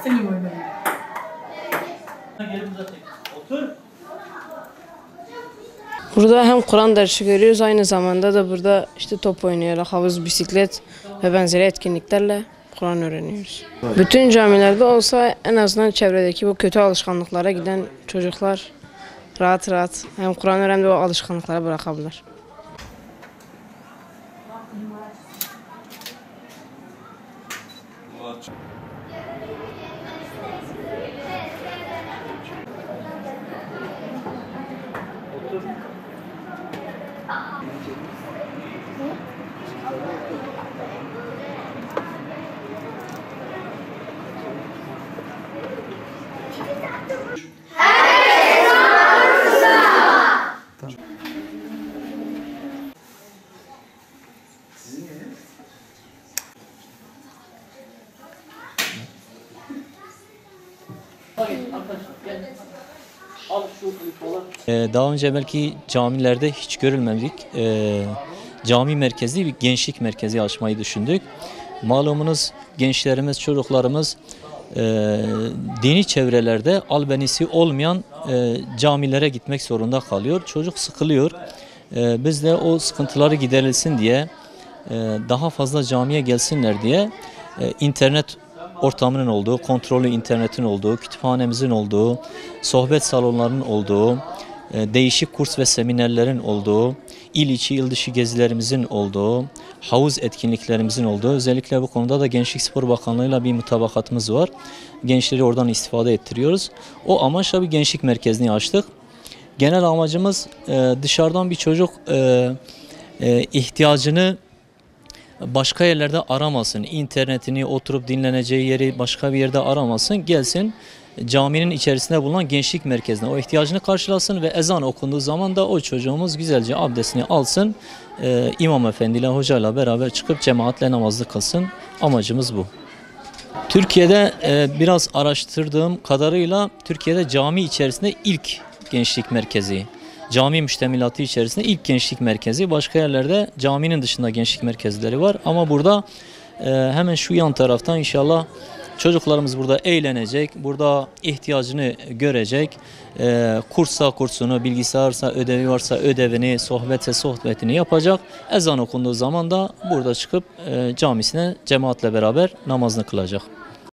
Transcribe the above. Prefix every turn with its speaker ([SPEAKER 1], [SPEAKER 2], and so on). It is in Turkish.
[SPEAKER 1] Senin oynadın.
[SPEAKER 2] Burada hem Kur'an dersi görüyoruz, aynı zamanda da burada işte top oynayarak, havuz, bisiklet ve benzeri etkinliklerle Kur'an öğreniyoruz. Bütün camilerde olsa en azından çevredeki bu kötü alışkanlıklara giden çocuklar rahat rahat hem Kur'an öğrenip o alışkanlıklara bırakabilir.
[SPEAKER 3] Daha önce belki camilerde hiç görülmedik. Cami merkezli bir gençlik merkezi açmayı düşündük. Malumunuz gençlerimiz, çocuklarımız dini çevrelerde albenisi olmayan camilere gitmek zorunda kalıyor. Çocuk sıkılıyor. Biz de o sıkıntıları giderilsin diye, daha fazla camiye gelsinler diye internet ortamının olduğu, kontrollü internetin olduğu, kütüphanemizin olduğu, sohbet salonlarının olduğu, değişik kurs ve seminerlerin olduğu, il içi, il dışı gezilerimizin olduğu, havuz etkinliklerimizin olduğu, özellikle bu konuda da Gençlik Spor Bakanlığı'yla bir mutabakatımız var. Gençleri oradan istifade ettiriyoruz. O amaçla bir gençlik merkezini açtık. Genel amacımız dışarıdan bir çocuk ihtiyacını başka yerlerde aramasın, internetini, oturup dinleneceği yeri başka bir yerde aramasın, gelsin caminin içerisinde bulunan gençlik merkezine o ihtiyacını karşılasın ve ezan okunduğu zaman da o çocuğumuz güzelce abdestini alsın, İmam Efendi ile hocayla beraber çıkıp cemaatle namazlı kılsın. Amacımız bu. Türkiye'de biraz araştırdığım kadarıyla Türkiye'de cami içerisinde ilk gençlik merkezi. Cami müştemilatı içerisinde ilk gençlik merkezi. Başka yerlerde caminin dışında gençlik merkezleri var. Ama burada hemen şu yan taraftan inşallah çocuklarımız burada eğlenecek. Burada ihtiyacını görecek. Kurssa kursunu, bilgisayarsa ödevi varsa ödevini, sohbetse sohbetini yapacak. Ezan okunduğu zaman da burada çıkıp camisine cemaatle beraber namazını kılacak.